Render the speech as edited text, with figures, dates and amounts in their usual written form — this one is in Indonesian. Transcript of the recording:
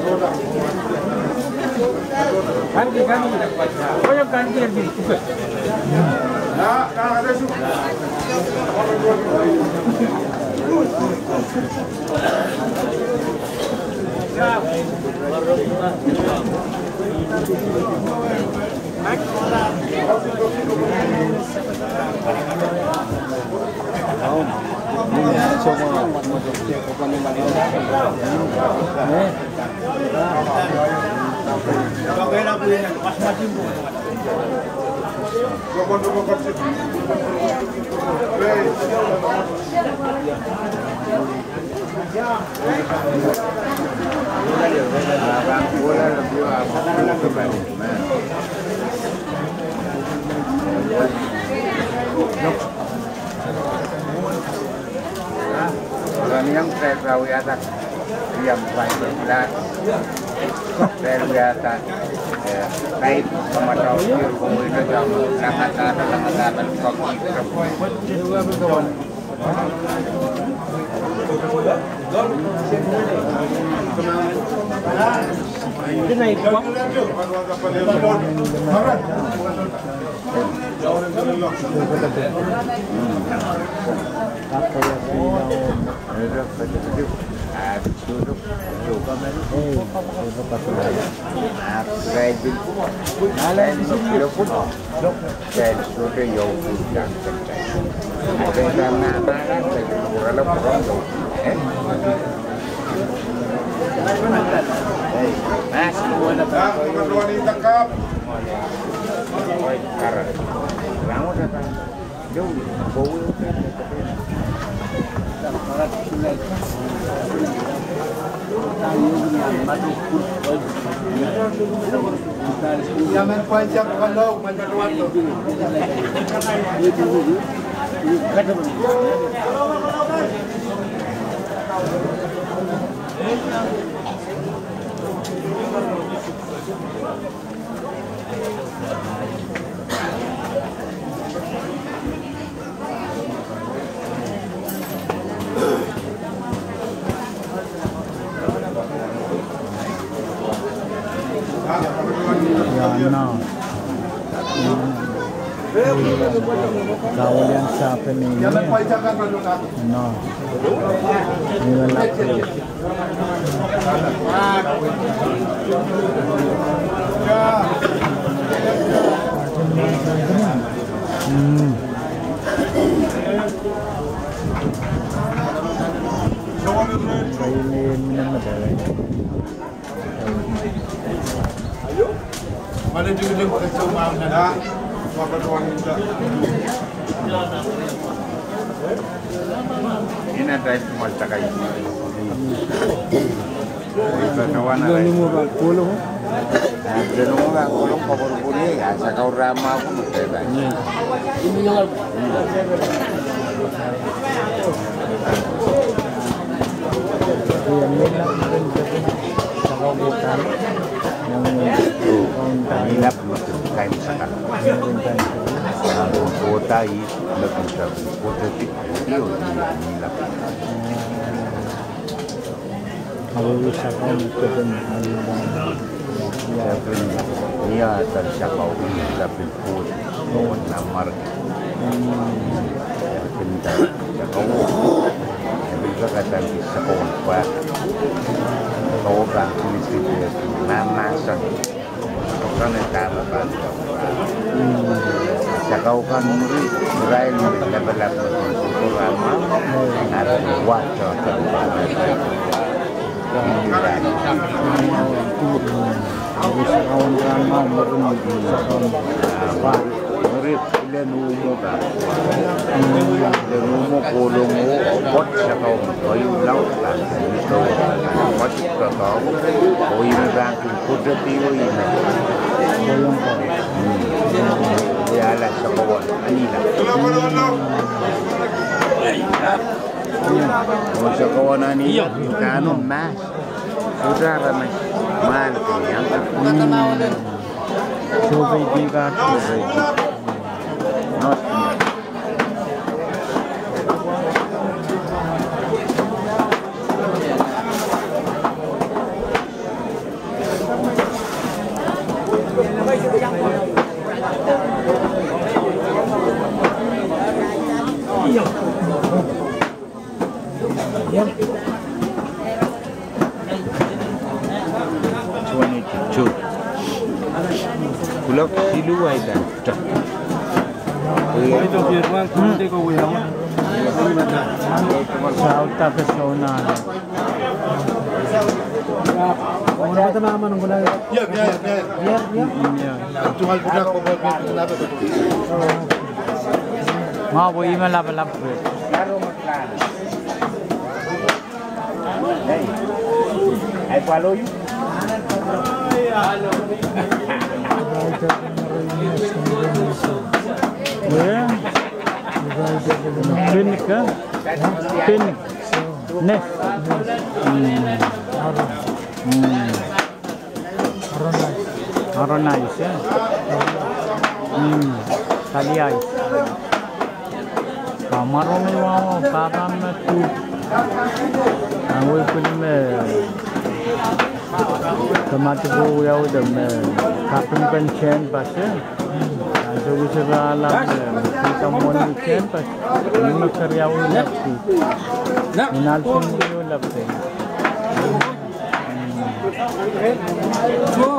Kota. Ganti. Banyak ganti lagi. Ada suku. Yang saya tahu ya tak yang paling berat dari biasa baik sama tahu kemudian lamatan kopi itu naik uang jangan panjang kalau macam waktu. Gaul yang siapa ni? No. Ini lelaki. Ini minum ada. Mana juga dia buat cuma nak. Ini ada semua cakai. Itu kawan ada. Jangan puluh. Jangan puluh kabur pulih. Asal kau ramah pun tidak. Ini jangan. Yang ini kalau bukan yang hilap kain sekarang. Kota ini lebih terbuka. Kota itu hilap. Kalau usahakan kita ini ada siapa ini tapi pun nomor kita juga kadang bisa kompak orang ini nanasan orang yang tamat jika kan mulai level-level lama ada wajah murid ilan umur dan umur kolong bot sakau kayu laut dan itu wajib kakau kau ini bangkit kudeti ini ya lah sakauan ini lah sakauan ini kanun mas sudah ramai mal yang coba dikat not dua itu. Itu firman kunci kau yang. Sauta persona. Ano ba tama man ng gulay? Ya. Jual budak kau buat kenapa tu? Mau boleh malap-lap. Laro makan. Hey. Ay palo yun. Yeah. Clinic ka? Clinic. Nest. Aronais ya. Kaliay. Kamaro may wow, parang na tu. Ang way ko ni Kamati ko yaw dem kapin pension pas ya. Ang gusto ba lang kita mo ni chen pas. Ni makaryaw ni lapsi. Inalsin ko lapsi. Go.